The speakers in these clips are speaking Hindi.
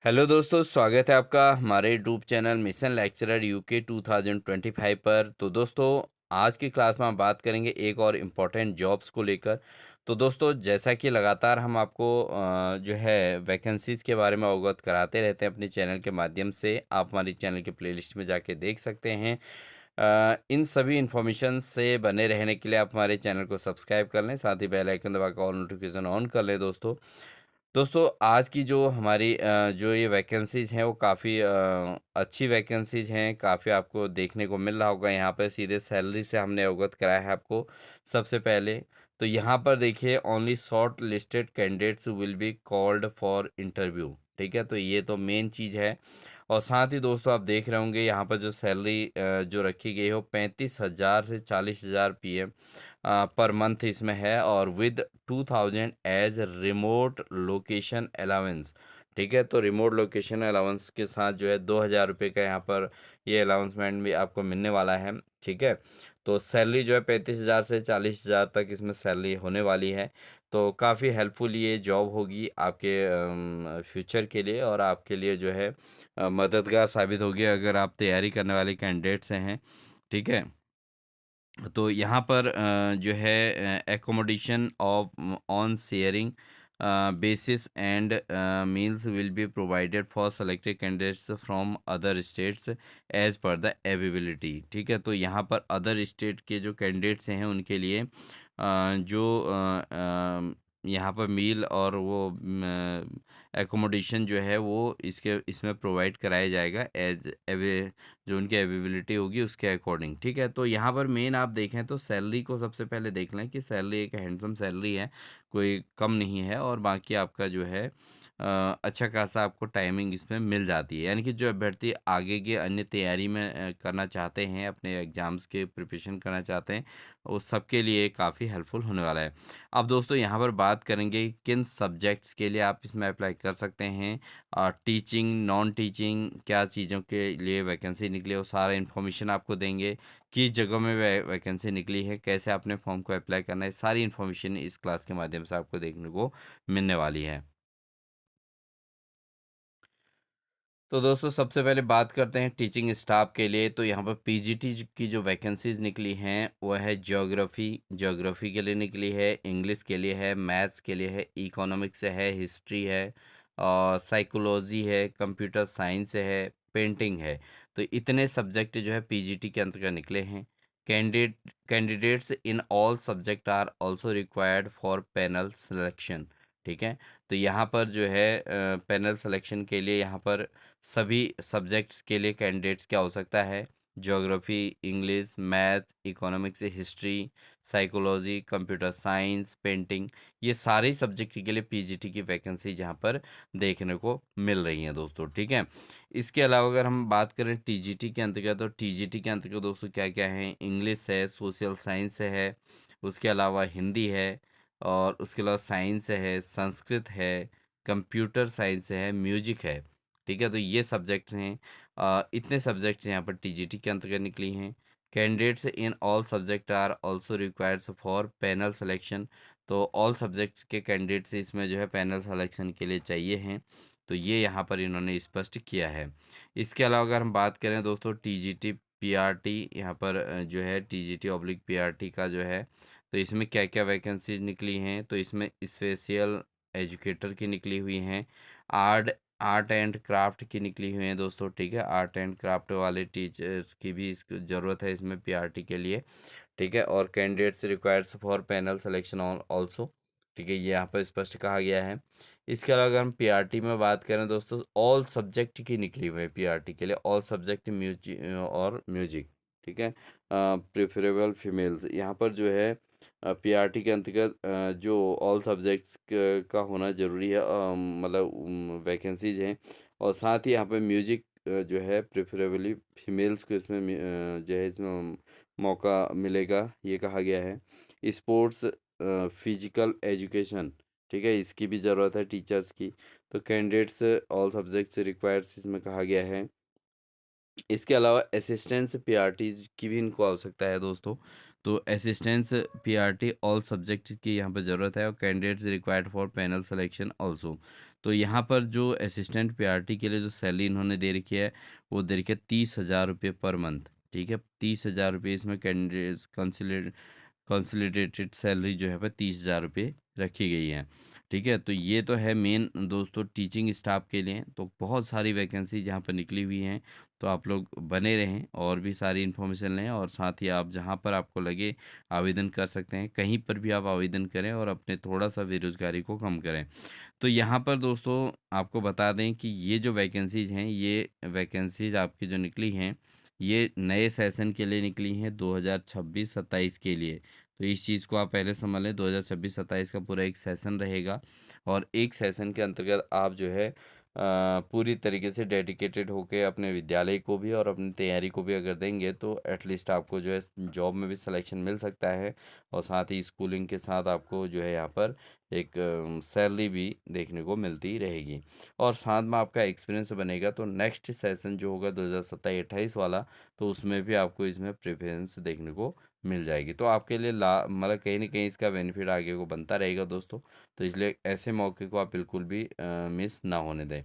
हेलो दोस्तों, स्वागत है आपका हमारे YouTube channel mission lecturer UK 2025 पर। तो दोस्तों, आज की क्लास में हम बात करेंगे एक और इम्पॉर्टेंट जॉब्स को लेकर। तो दोस्तों, जैसा कि लगातार हम आपको जो है वैकेंसीज़ के बारे में अवगत कराते रहते हैं अपने चैनल के माध्यम से। आप हमारी चैनल के प्लेलिस्ट में जाके देख सकते हैं। इन सभी इन्फॉर्मेशन से बने रहने के लिए आप हमारे चैनल को सब्सक्राइब कर लें, साथ ही बेल आइकन दबाकर ऑल नोटिफिकेशन ऑन कर लें। दोस्तों, आज की जो हमारी जो ये वैकेंसीज़ हैं वो काफ़ी अच्छी वैकेंसीज़ हैं, काफ़ी आपको देखने को मिल रहा होगा। यहाँ पे सीधे सैलरी से हमने अवगत कराया है आपको सबसे पहले। तो यहाँ पर देखिए, only short listed candidates will be called for interview. ठीक है, तो ये तो मेन चीज़ है। और साथ ही दोस्तों, आप देख रहे होंगे यहाँ पर जो सैलरी जो रखी गई है वो 35,000 से 40,000 पीएम पर मंथ इसमें है, और with 2000 as remote location allowance. ठीक है, तो रिमोट लोकेशन अलाउंस के साथ जो है 2,000 रुपये का यहाँ पर ये अलाउंसमेंट भी आपको मिलने वाला है। ठीक है, तो सैलरी जो है 35,000 से 40,000 तक इसमें सैलरी होने वाली है। तो काफ़ी हेल्पफुल ये जॉब होगी आपके फ्यूचर के लिए, और आपके लिए जो है मददगार साबित होगी अगर आप तैयारी करने वाले कैंडिडेट्स हैं। ठीक है, तो यहाँ पर जो है accommodation of on sharing basis and meals will be provided for selected candidates from other states as per the ability. ठीक है, तो यहाँ पर अदर स्टेट के जो कैंडिडेट्स हैं उनके लिए जो यहाँ पर मील और वो एकोमोडेशन जो है वो इसमें प्रोवाइड कराया जाएगा एज एवे जो उनकी अवेलेबिलिटी होगी उसके अकॉर्डिंग। ठीक है, तो यहाँ पर मेन आप देखें तो सैलरी को सबसे पहले देख लें कि सैलरी एक हैंडसम सैलरी है, कोई कम नहीं है। और बाकी आपका जो है अच्छा खासा आपको टाइमिंग इसमें मिल जाती है, यानी कि जो अभ्यर्थी आगे की अन्य तैयारी में करना चाहते हैं, अपने एग्ज़ाम्स के प्रिपरेशन करना चाहते हैं, उस सबके लिए काफ़ी हेल्पफुल होने वाला है। अब दोस्तों, यहाँ पर बात करेंगे किन सब्जेक्ट्स के लिए आप इसमें अप्लाई कर सकते हैं। टीचिंग, नॉन टीचिंग, क्या चीज़ों के लिए वैकेंसी निकली है वो सारा इन्फॉर्मेशन आपको देंगे। किस जगह में वैकेंसी निकली है, कैसे आपने फॉर्म को अप्लाई करना है, सारी इन्फॉर्मेशन इस क्लास के माध्यम से आपको देखने को मिलने वाली है। तो दोस्तों, सबसे पहले बात करते हैं टीचिंग स्टाफ के लिए। तो यहाँ पर पीजीटी की जो वैकेंसीज निकली हैं वो है ज्योग्राफी के लिए निकली है, इंग्लिश के लिए है, मैथ्स के लिए है, इकोनॉमिक्स है, हिस्ट्री है, और साइकोलॉजी है, कंप्यूटर साइंस है, पेंटिंग है। तो इतने सब्जेक्ट जो है पीजीटी के अंतर्गत निकले हैं। Candidates in all subject are also required for panel selection. ठीक है, तो यहाँ पर जो है पैनल सिलेक्शन के लिए यहाँ पर सभी सब्जेक्ट्स के लिए कैंडिडेट्स की आवश्यकता है। Geography, English, math, economics, history, psychology, computer science, painting, ये सारे सब्जेक्ट के लिए पीजीटी की वैकेंसी यहाँ पर देखने को मिल रही हैं दोस्तों। ठीक है, इसके अलावा अगर हम बात करें टीजीटी के अंतर्गत, तो टीजीटी के अंतर्गत दोस्तों क्या क्या है, इंग्लिश है, सोशल साइंस है, उसके अलावा हिंदी है, और उसके अलावा साइंस है, संस्कृत है, कंप्यूटर साइंस है, म्यूजिक है। ठीक है, तो ये सब्जेक्ट्स हैं। इतने सब्जेक्ट्स यहाँ पर टीजीटी के अंतर्गत निकली हैं। Candidates in all subject are also requires for panel selection. तो ऑल सब्जेक्ट्स के कैंडिडेट्स इसमें जो है पैनल सिलेक्शन के लिए चाहिए हैं। तो ये यहाँ पर इन्होंने स्पष्ट किया है। इसके अलावा अगर हम बात करें दोस्तों टीजीटी पीआरटी, यहाँ पर जो है टीजीटी ऑब्लिक पीआरटी का जो है, तो इसमें क्या क्या वैकेंसीज निकली हैं। तो इसमें स्पेशल एजुकेटर की निकली हुई हैं, आर्ट आर्ट एंड क्राफ्ट की निकली हुई हैं दोस्तों। ठीक है, आर्ट एंड क्राफ्ट वाले टीचर्स की भी इसकी ज़रूरत है इसमें पीआरटी के लिए। ठीक है, और candidates requires for panel selection also. ठीक है, ये यहाँ पर स्पष्ट कहा गया है। इसके अलावा अगर हम पीआरटी में बात करें दोस्तों, ऑल सब्जेक्ट की निकली हुई है पीआरटी के लिए, ऑल सब्जेक्ट म्यूजिक। ठीक है, प्रेफरेबल फीमेल्स यहाँ पर जो है पीआरटी के अंतर्गत जो ऑल सब्जेक्ट्स का होना ज़रूरी है, मतलब वैकेंसीज हैं। और साथ ही यहाँ पे म्यूजिक जो है प्रेफरेबली फीमेल्स को इसमें जो है इसमें मौका मिलेगा, ये कहा गया है। स्पोर्ट्स, फिजिकल एजुकेशन, ठीक है, इसकी भी ज़रूरत है टीचर्स की। तो कैंडिडेट्स ऑल सब्जेक्ट्स रिक्वायर्स इसमें कहा गया है। इसके अलावा असिस्टेंस पीआरटीज़ की भी इनको आवश्यकता है दोस्तों। तो असिस्टेंस पीआरटी ऑल सब्जेक्ट की यहाँ पर ज़रूरत है और candidates required for panel selection also. तो यहाँ पर जो असिस्टेंट पीआरटी के लिए जो सैलरी इन्होंने दे रखी है, वो दे रखी है 30,000 रुपये पर मंथ। ठीक है, 30,000 रुपये इसमें कैंडिडेट्स कंसोलिडेटेड सैलरी जो है वह 30,000 रुपये रखी गई है। ठीक है, तो ये तो है मेन दोस्तों टीचिंग स्टाफ के लिए। तो बहुत सारी वैकेंसी यहाँ पर निकली हुई हैं, तो आप लोग बने रहें और भी सारी इन्फॉर्मेशन लें, और साथ ही आप जहाँ पर आपको लगे आवेदन कर सकते हैं, कहीं पर भी आप आवेदन करें और अपने थोड़ा सा बेरोजगारी को कम करें। तो यहाँ पर दोस्तों आपको बता दें कि ये जो वैकेंसीज़ हैं, ये वैकेंसीज़ आपकी जो निकली हैं, ये नए सेशन के लिए निकली हैं 2026-27 के लिए। तो इस चीज़ को आप पहले समझ लें, 2026-27 का पूरा एक सेशन रहेगा, और एक सेशन के अंतर्गत आप जो है पूरी तरीके से डेडिकेटेड होके अपने विद्यालय को भी और अपनी तैयारी को भी अगर देंगे, तो एटलीस्ट आपको जो है जॉब में भी सिलेक्शन मिल सकता है, और साथ ही स्कूलिंग के साथ आपको जो है यहाँ पर एक सैलरी भी देखने को मिलती रहेगी, और साथ में आपका एक्सपीरियंस बनेगा। तो नेक्स्ट सेशन जो होगा 2027-28 वाला, तो उसमें भी आपको इसमें प्रेफरेंस देखने को मिल जाएगी। तो आपके लिए ला मतलब कहीं न कहीं इसका बेनिफिट आगे को बनता रहेगा दोस्तों। तो इसलिए ऐसे मौके को आप बिल्कुल भी मिस ना होने दें।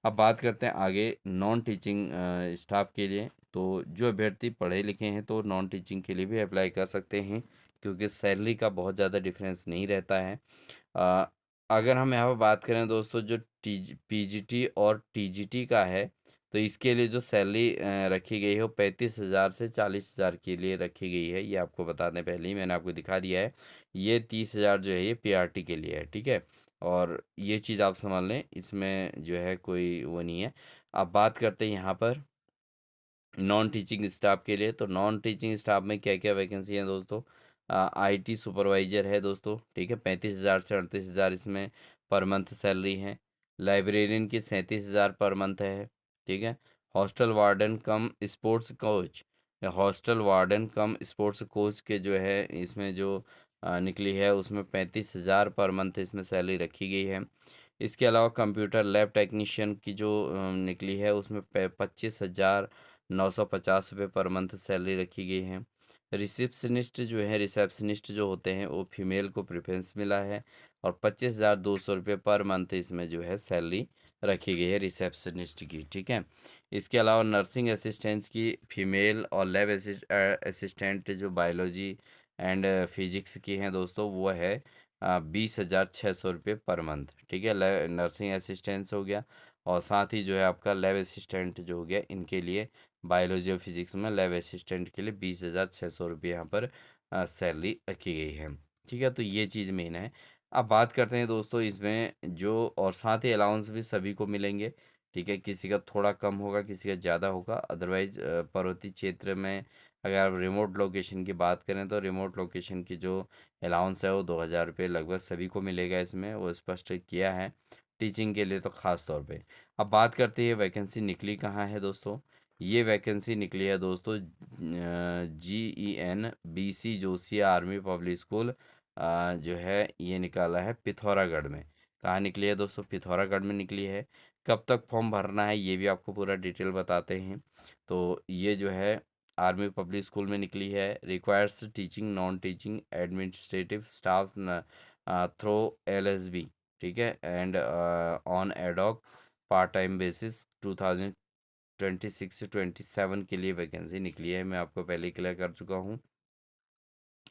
अब बात करते हैं आगे नॉन टीचिंग स्टाफ के लिए। तो जो अभ्यर्थी पढ़े लिखे हैं, तो नॉन टीचिंग के लिए भी अप्लाई कर सकते हैं, क्योंकि सैलरी का बहुत ज़्यादा डिफरेंस नहीं रहता है। अ, अगर हम यहाँ पर बात करें दोस्तों, जो पीजीटी और टीजीटी का है, तो इसके लिए जो सैलरी रखी गई है वो 35,000 से 40,000 के लिए रखी गई है। ये आपको बता दें, पहले ही मैंने आपको दिखा दिया है। ये 30,000 जो है ये पीआरटी के लिए है, ठीक है। और ये चीज़ आप समझ लें, इसमें जो है कोई वो नहीं है। अब बात करते हैं यहाँ पर नॉन टीचिंग स्टाफ के लिए। तो नॉन टीचिंग स्टाफ में क्या क्या वैकेंसी हैं दोस्तों? आईटी सुपरवाइजर है दोस्तों, ठीक है, 35,000 से 38,000 इसमें पर मंथ सैलरी है। लाइब्रेरियन की 37,000 पर मंथ है, ठीक है। हॉस्टल वार्डन कम स्पोर्ट्स कोच, या हॉस्टल वार्डन कम स्पोर्ट्स कोच के जो है इसमें जो निकली है, उसमें 35,000 पर मंथ इसमें सैलरी रखी गई है। इसके अलावा कंप्यूटर लैब टेक्नीशियन की जो निकली है, उसमें 25,950 रुपये पर मंथ सैलरी रखी गई है। रिसेप्शनिस्ट जो है, रिसेप्शनिस्ट जो होते हैं, वो फीमेल को प्रेफरेंस मिला है, और 25,200 रुपये पर मंथ इसमें जो है सैलरी रखी गई है रिसेप्शनिस्ट की, ठीक है। इसके अलावा नर्सिंग असिस्टेंट्स की फीमेल, और लैब असिस्टेंट जो बायोलॉजी एंड फिजिक्स की हैं दोस्तों, वो है 20,600 रुपये पर मंथ, ठीक है। नर्सिंग असिस्टेंट्स हो गया, और साथ ही जो है आपका लैब असिस्टेंट जो हो गया, इनके लिए बायोलॉजी और फिजिक्स में लैब असिस्टेंट के लिए 20,600 रुपये यहाँ पर सैलरी रखी गई है, ठीक है। तो ये चीज़ मेन है। अब बात करते हैं दोस्तों इसमें जो, और साथ ही अलाउंस भी सभी को मिलेंगे, ठीक है। किसी का थोड़ा कम होगा, किसी का ज़्यादा होगा। अदरवाइज पर्वतीय क्षेत्र में अगर आप रिमोट लोकेशन की बात करें, तो रिमोट लोकेशन की जो अलाउंस है वो 2,000 रुपये लगभग सभी को मिलेगा, इसमें वो स्पष्ट किया है, टीचिंग के लिए तो ख़ास तौर पे। अब बात करते हैं वैकेंसी निकली कहाँ है दोस्तों। ये वैकेंसी निकली है दोस्तों GEN BC Josiah army public school, जो है ये निकाला है पिथौरागढ़ में। कहाँ निकली है दोस्तों? पिथौरागढ़ में निकली है। कब तक फॉर्म भरना है, ये भी आपको पूरा डिटेल बताते हैं। तो ये जो है आर्मी पब्लिक स्कूल में निकली है। Requires teaching non teaching administrative staff through LSB, ठीक है, and on ad hoc part time basis 2026 से 27 के लिए वैकेंसी निकली है। मैं आपको पहले ही क्लियर कर चुका हूँ।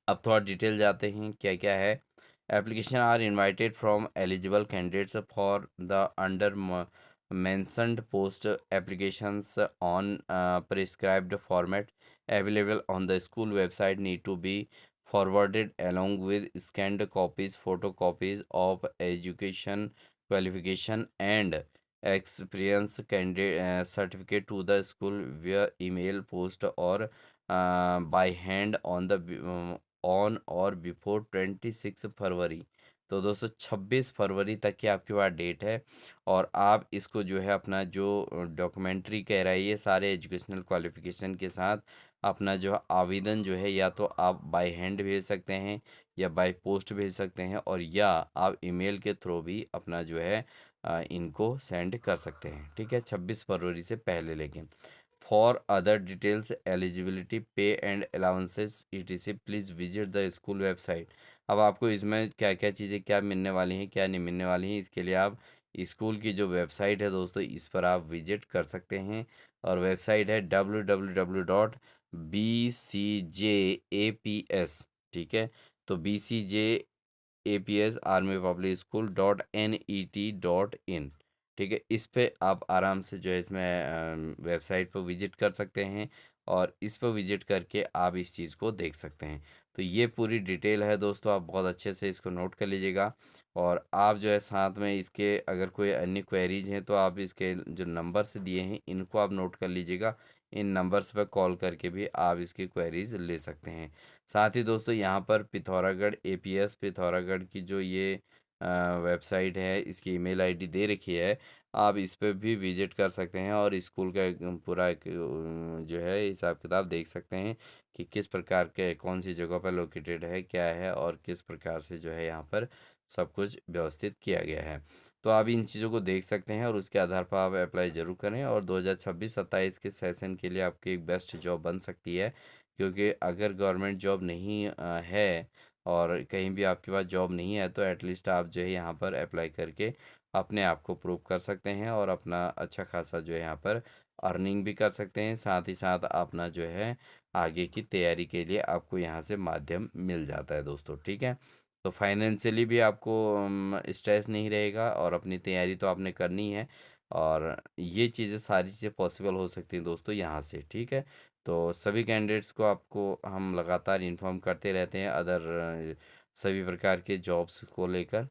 अब थोड़ा डिटेल जाते हैं क्या क्या है। Application are invited from eligible candidates for the under mentioned post applications on prescribed format available on the school website need to be forwarded along with scanned copies photocopies of education qualification and experience candidate certificate to the school via email post or by hand on the on और बिफोर 26 फरवरी। तो दोस्तों 26 फरवरी तक की आपके पास डेट है, और आप इसको जो है अपना जो डॉक्यूमेंट्री कह रहा है, ये सारे एजुकेशनल क्वालिफिकेशन के साथ अपना जो आवेदन जो है, या तो आप बाय हैंड भेज सकते हैं, या बाय पोस्ट भेज सकते हैं, और या आप ईमेल के थ्रू भी अपना जो है इनको सेंड कर सकते हैं, ठीक है, 26 फरवरी से पहले। लेकिन फॉर अदर डिटेल्स एलिजिबिलिटी पे and allowances etc please visit the school website. अब आपको इसमें क्या-क्या चीज़ें क्या मिलने वाली हैं, क्या नहीं मिलने वाली हैं, इसके लिए आप स्कूल की जो वेबसाइट है दोस्तों, इस पर आप विजिट कर सकते हैं। और वेबसाइट है www.bcjaps, ठीक है? तो BCJAPS army public school dot NET.in, ठीक है? इस पे आप आराम से जो है इसमें वेबसाइट पर विजिट कर सकते हैं और इस पर विजिट करके आप इस चीज़ को देख सकते हैं। तो ये पूरी डिटेल है दोस्तों, आप बहुत अच्छे से इसको नोट कर लीजिएगा। और आप जो है साथ में इसके अगर कोई अन्य क्वेरीज हैं तो आप इसके जो नंबर्स दिए हैं इनको आप नोट कर लीजिएगा। इन नंबर्स पर कॉल करके भी आप इसकी क्वेरीज ले सकते हैं। साथ ही दोस्तों यहाँ पर पिथौरागढ़ एपीएस पिथौरागढ़ की जो ये वेबसाइट है, इसकी ईमेल आईडी दे रखी है, आप इस पे भी विजिट कर सकते हैं और स्कूल का एक पूरा एक जो है हिसाब किताब देख सकते हैं कि किस प्रकार के कौन सी जगह पर लोकेटेड है, क्या है और किस प्रकार से जो है यहाँ पर सब कुछ व्यवस्थित किया गया है। तो आप इन चीज़ों को देख सकते हैं और उसके आधार पर आप अप्लाई ज़रूर करें और 2026-27 के सेशन के लिए आपकी एक बेस्ट जॉब बन सकती है। क्योंकि अगर गवर्नमेंट जॉब नहीं है और कहीं भी आपके पास जॉब नहीं है तो एटलीस्ट आप जो है यहाँ पर अप्लाई करके अपने आप को प्रूव कर सकते हैं और अपना अच्छा खासा जो है यहाँ पर अर्निंग भी कर सकते हैं। साथ ही साथ अपना जो है आगे की तैयारी के लिए आपको यहाँ से माध्यम मिल जाता है दोस्तों, ठीक है? तो फाइनेंशियली भी आपको स्ट्रेस नहीं रहेगा और अपनी तैयारी तो आपने करनी है। और ये चीज़ें सारी चीज़ें पॉसिबल हो सकती हैं दोस्तों यहाँ से, ठीक है? तो सभी कैंडिडेट्स को आपको हम लगातार इन्फॉर्म करते रहते हैं अदर सभी प्रकार के जॉब्स को लेकर।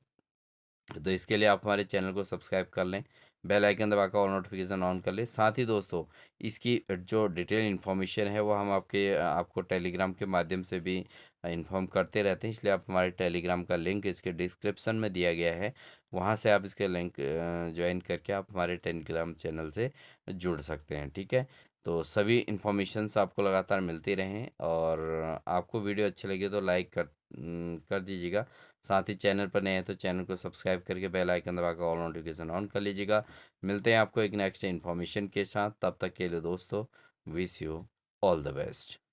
तो इसके लिए आप हमारे चैनल को सब्सक्राइब कर लें, बेल आइकन दबाकर और नोटिफिकेशन ऑन कर लें। साथ ही दोस्तों इसकी जो डिटेल इन्फॉर्मेशन है वो हम आपको टेलीग्राम के माध्यम से भी इन्फॉर्म करते रहते हैं, इसलिए आप हमारे टेलीग्राम का लिंक इसके डिस्क्रिप्शन में दिया गया है, वहाँ से आप इसके लिंक ज्वाइन करके आप हमारे टेलीग्राम चैनल से जुड़ सकते हैं, ठीक है? तो सभी इन्फॉर्मेशंस आपको लगातार मिलती रहें और आपको वीडियो अच्छी लगी तो लाइक कर दीजिएगा। साथ ही चैनल पर नए हैं तो चैनल को सब्सक्राइब करके बेल आइकन दबाकर ऑल नोटिफिकेशन ऑन कर लीजिएगा। मिलते हैं आपको एक नेक्स्ट इन्फॉर्मेशन के साथ, तब तक के लिए दोस्तों wish you all the best.